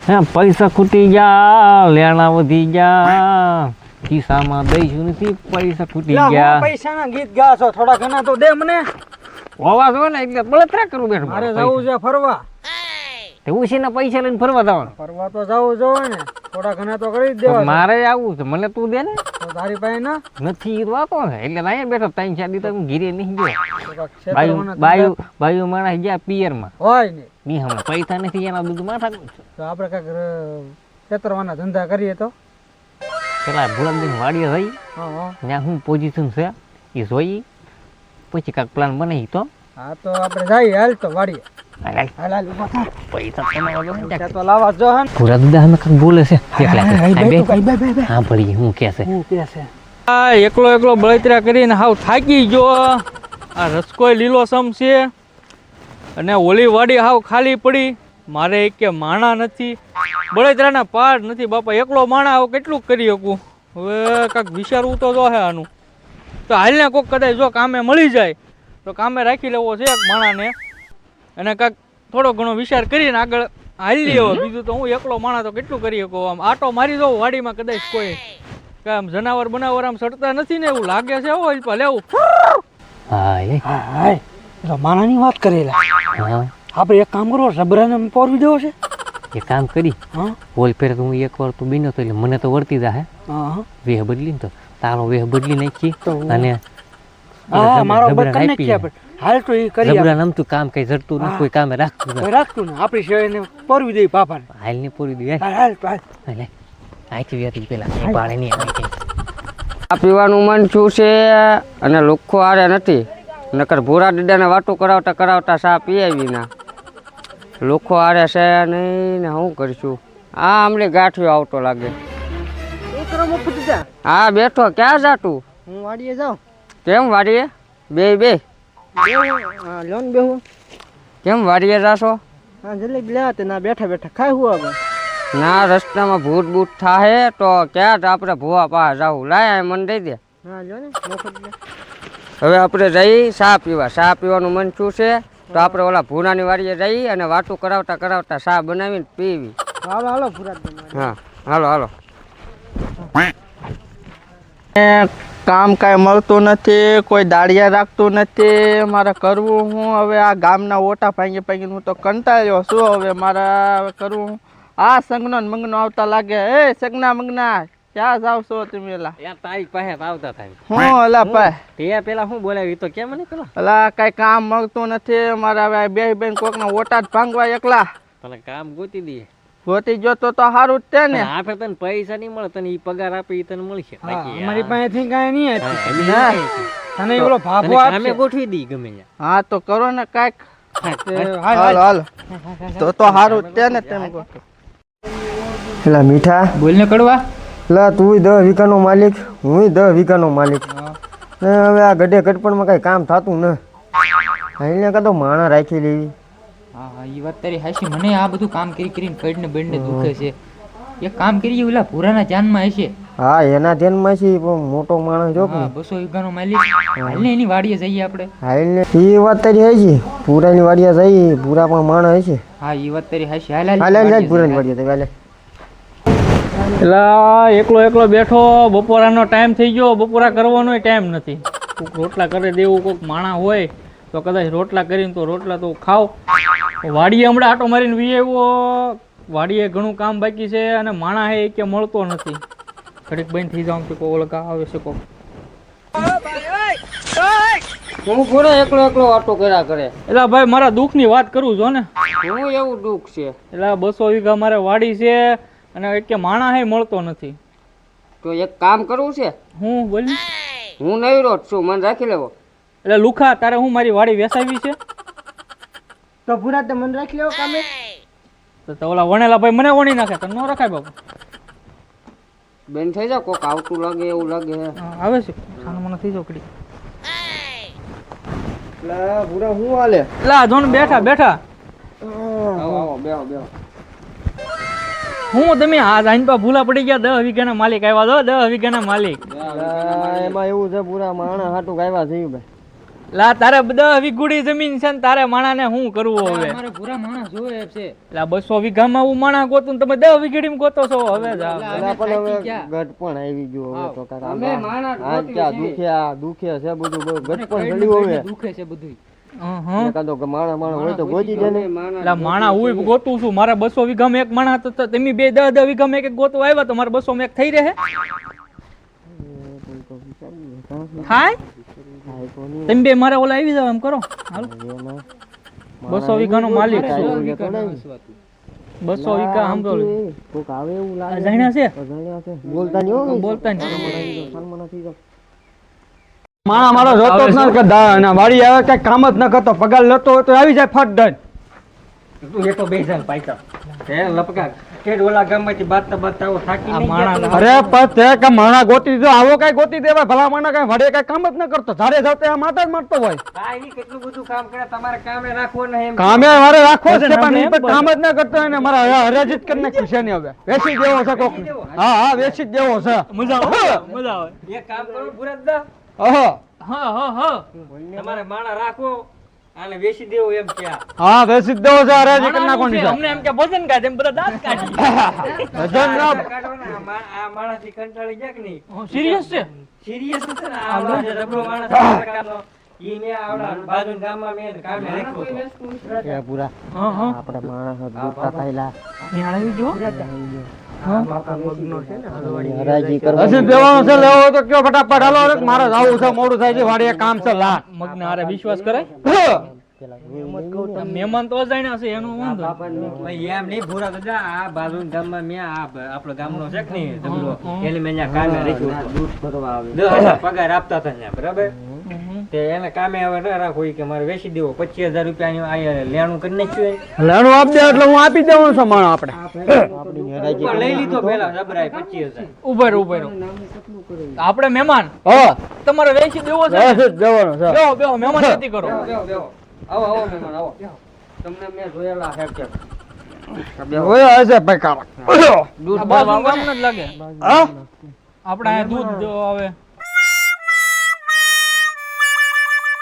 હે પૈસા ખૂટી ગયા, લેણા વધી ગયા, ખિસ્સામાં દઈશું નથી, પૈસા ખૂટી ગયા. પૈસા ના ગીત ગા છો, થોડા ઘણા તો દે મને. અવાજ હોય ને એટલે બળતરા કરું બેઠો. મારે જવું છે ફરવા. તે ઉછીના પૈસા લઈને ફરવા જવાનું. ફરવા તો જવું જોઈએ ને, થોડા ઘણા તો કરી જ દેવા. મારે આવું છે, મને તું દે ને. તો તારી પાસે ના નથી ઈ વાતો છે એટલે અહીંયા બેઠો 3-4 દી હું ઘીરે નહીં ગયો. બાયુ માણસ ગયા પિયરમાં હોય ને ની હમણાં પૈસા નથી એના બધું માથા. તો આપણે કાંઈક ખેતરવાના ધંધા કરીએ તો પેલા ભૂરાબેન વાડીએ જઈ હા ત્યાં શું પોઝિશન છે એ જોઈ પછી કાંઈક પ્લાન બનાવી તો. હા તો આપણે જઈએ હાલ તો વાડીએ. પૈસા તો લાવવા જો હે ભૂરા દાદા અમે કાંઈક બોલે છે. હા ભળી હું કે છે આ એકલો બળતરા કરીને હાવ થાકી ગયો. આ રસકોઈ લીલો સમ છે અને ઓલી વાડી હાવ ખાલી પડી. મારે એક કે માણા નથી, બળતરાના પાર નથી બાપા. એકલો માણા હાવ કેટલું કરી શકું. હવે કાંઈક વિચારવું તો જો હે આનું. તો હાલને કોક કદાચ જો કામે મળી જાય તો કામે રાખી લેવો છે એક માણાને અને કાંઈક થોડો ઘણો વિચાર કરીને આગળ હાલી લેવો. બીજું તો હું એકલો માણા તો કેટલું કરી શકું. આમ આટો મારી દઉં વાડીમાં કદાચ કોઈ આમ જનાવર બનાવર આમ સડતા નથી ને એવું લાગે છે. લેવું હા તો માણાની વાત કરેલા. હા આપણે એક કામ કરો, રબરાને પોરવી દેવો છે. એ કામ કરી હા બોલ પેર હું એકવાર તું બીનો તો એટલે મને તો વર્તી જા હે હા વેહ બદલી ને તો તારો વેહ બદલી નાખી અને હા મારો બકન ને કે હાલ તો એ કરી રબરા નામ તું કામ કઈ જડતું ન કોઈ કામે રાખતું કોઈ રાખતું ને આપણી શેરને પોરવી દે પાપાને. હાલ ને પૂરી દે હાલ તો હાલ લે આઈથી વેતી પેલા પાડે નહીં આવે કે આ પીવાનું મન છું છે અને લુખ્ખો આરે નથી. નકર ભૂરા દીદાને વાતો કરાવતા સા પી આવી ના. લુખ્ખો આરે છે નહીં ને હું કરશું. આ હમણાં ગાંઠિયો આવતો લાગે. શું કરો મફત જા? હા બેઠો. ક્યાં જા તું? હું વાડીએ જાઉં. કેમ વાડીએ? બે હા લોન બેહું. કેમ વાડીએ જાશો? હા જલેબી લેવા તે ના બેઠા ખાય હું હવે. ના રસ્તામાં ભૂત બૂટ થાહે તો ક્યાં આપણે ભૂવા પાસે જાવું. લાય મને દઈ દે. હા લ્યો ને મફત લે. હવે આપણે જઈ ચા પીવા. ચા પીવાનું મન શું છે તો આપણે ઓલા ભૂરાની વાડીએ જઈ અને વાતું કરાવતા ચા બનાવીને પીવી. હાલો હાલો ભૂરા બેન. હા હાલો કામ કાંઈ મળતું નથી, કોઈ દાળિયા રાખતું નથી. મારે કરવું હું હવે? આ ગામના ઓટા ભાંગી હું તો કંટાળ્યો છું. હવે મારે હવે કરવું. આ સંગનો ને મંગનો આવતા લાગે. એ સગના મંગના ક્યાં જાવ છો તમે? એલા યાર તારી પાસે આવતા થાય હું એલા ભાઈ તે પેલા હું બોલાવી તો કેમ મને પેલા એલા કઈ કામ મળતું નથી. મારે હવે બે બેન કોકના ઓટા જ ભાંગવા એકલા. તને કામ ગોતી દઈએ ગોતી જોતો તો સારું જ છે ને. આપે તને પૈસા નહીં મળે, તને ઈ પગાર આપે ઈ તને મળશે. અમારી પાસેથી કાંઈ નહીં હતી. ના તને ઓલો ભાભો અમે આપશે. ગોઠવી દી ગમે ત્યાં. હા તો કરો ને કાંઈક. હાલ હાલો હાલો તો સારું જ છે ને તેમ ગોઠવો. એલા મીઠા બોલ ને કડવા. લા તું 10 વીઘાનો માલિક, હું 10 વીઘાનો માલિક. ને હવે આ ગડે ગડપણમાં કઈ કામ થતું ન. અહીંયા કાં માણા રાખી લેવી. હા હા એ વાત તારી હાચી. મને આ બધું કામ કરીને પેટને બેડને દુખે છે. એક કામ કરીએ ઓલા પુરાના જાનમાં હશે. હા એના ધ્યાનમાં છે પણ મોટો માણસ જો હા 200 વીઘાનો માલિક. હાલને એની વાડીએ જઈએ આપણે. હાલને એ વાત તારી હાચી. પૂરાની વાડિયા જઈ, પૂરા પણ માણસ હશે. હા એ વાત તારી હાચી. હાલ હાલ હાલ હાલ પૂરાની વાડિયા હાલે. એટલે એકલો બેઠો. બપોરાનો ટાઈમ થઈ ગયો. બપોરા કરવાનો ટાઈમ નથી. કોઈક રોટલા કરી દેવું, કોઈક માણા હોય તો કદાચ રોટલા કરીને તો રોટલા તો ખાવ. વાડીએ હમણાં આટો મારીને વી આવ્યો. વાડીએ ઘણું કામ બાકી છે અને માણા હે કે મળતો નથી. ઘડીક બંધ થઈ જાઉં કે કોઈ ઓળખા આવે છે કોક. હું ઘોડે એકલો વાતો કર્યા કરે. એટલે ભાઈ મારા દુઃખની વાત કરું છો ને. શું એવું દુઃખ છે? એટલે 200 વીઘા મારે વાડી છે અને એક કે માણા હે મળતો નથી. તો એક કામ કરવું છે. હું બોલ. હું નહીં રોટ છું, મને રાખી લેવો. એટલે લુખા તારે હું મારી વાડી વેસાવી છે તો ભૂરા તે મને રાખી લેવો કામે. તો ઓલા વણેલા ભાઈ મને વણી નાખે તને ન રખાય બાપુ. બેન થઈ જાવ, કોક આવતું લાગે એવું લાગે. આવે છે સાનું મને થઈ જાવ કડી. લા પૂરા હું હાલે? લા જોન બેઠા આવો બેહો. હું તમે આ જાઈન પા ભૂલા પડી ગયા. 10 વીઘાના માલિક આવ્યા છો. 10 વીઘાના માલિક. એમાં એવું છે પૂરા માણા હાટું ગાયવા થયું ભાઈ. લા તારે 10 વીઘુડી જમીન છે ને તારે માણાને શું કરવું હવે મારે પૂરા માણસ જોવે છે. લા 200 વીઘામાં હું માણા ગોતું ને તમે 10 વીઘડીમાં ગોતો છો હવે જાઓ. પેલા પણ હવે ગઢ પણ આવી ગયો હવે તો કાકા આ ક્યાં દુખે છે બધું ગઢ પણ ચડ્યું હવે દુખે છે બધું. એકાદો માણા હોય તો ગોતી દે ને લા માણા હું ગોતું છું મારે 200 વીઘામાં એક માણા તો તમે બે 10 વીઘામાં એક ગોતો આવ્યા તો મારે 200 માં એક થઈ રહે થાય તમે બે મારે ઓલા આવી જાવ એમ કરો હાલ 200 વીઘાનો માલિક છું 200 વીઘા સાંભળો કોક આવે એવું લાગે જાણ્યા છે બોલતા નહીં હો બોલતા નહીં માણા મારો જોતો જ ન કે ના વાડી આવે કઈ કામ જ ન કરતો પગાર લેતો હોય તો આવી જાય ફટ દઈ તું એ તો બેસાલ પાઈકા હે લપકા કે ઓલા ગામમાંથી બાતતા બાતતા આવો થાકી નહીં ગયા. અરે પણ તે કે માણા ગોતી દો આવો કઈ ગોતી દેવાય ભલા માણા કઈ વડે કઈ કામ જ ન કરતો ધારે જાતે આ માતા જ મારતો હોય કાંઈ નહીં, કેટલું બધું કામ કરે તમારે કામે રાખવો ને એમ કામે મારે રાખવો છે પણ ઈ પણ કામ જ ન કરતો હોય ને મારા હરાજીત કરી નાખ્યું છે ને હવે વેચી દેવો છે કોક હા વેચી જ દેવો છે મજા આવે એક કામ કરો ભુરાદા ઓહો હા તમારે માણા રાખો આને વેચી દેવો એમ કે હા વેચી જ દેવો છે હરાજી કરી નાખવાની છે અમને એમ કે ભોજન કાઢે એમ બધા દાંત કાઢી ભજન ના આ માણસથી કંટાળી ગયા કે નહીં સિરિયસ છે સિરિયસ છે ને આ જે રબરો માણસ પ્રકારનો ઈ મે આવડા બાજુ ગામમાં મે કામે રાખ્યો હતો એ પૂરા હા આપડા માણસ ગોતતા થયેલા નિહાળી જો હરાજી કરવા હજી દેવાનો છે લેવો તો કયો ફટાફટ હાલો રે મારે જાવું છે મોડું થાય છે વાડીએ કામ છે લા મગને હારે વિશ્વાસ કરાય મહેમાન તો જાણ્યા છે એનો વાંધો ભાઈ એમ નહીં ભૂરા દાદા આ બાજુ ગામમાં મે આપણો ગામનો છે કે નહીં રબરો એને મે અહીંયા કામે રાખ્યો હતો દૂધ ભરવા આવે 10,000 પગાર આપતા હતા ત્યાં બરાબર તે એને કામે હવે ન રાખો ઈ કે મારે વેચી દેવો 25,000 રૂપિયા આ લેણું કરી નાખ્યું લેણું આપ દે એટલે હું આપી દેવાનું છે માણો આપણે આપણી હરાજી ઉપર લઈ લીધો પેલા જબરાય 25,000 ઉભેરો આપણે મહેમાન હા તમારે વેચી દેવો છે વેચી જ દેવાનો છે બેહો બેહો મહેમાન નથી કરો આવો આવો મહેમાન આવો તમને મેં જોયેલા છે કે ઓય હશે ભાઈ કાળા આ બાજુ ગામનો જ લાગે હા આપણે અહીંયા દૂધ જો આવે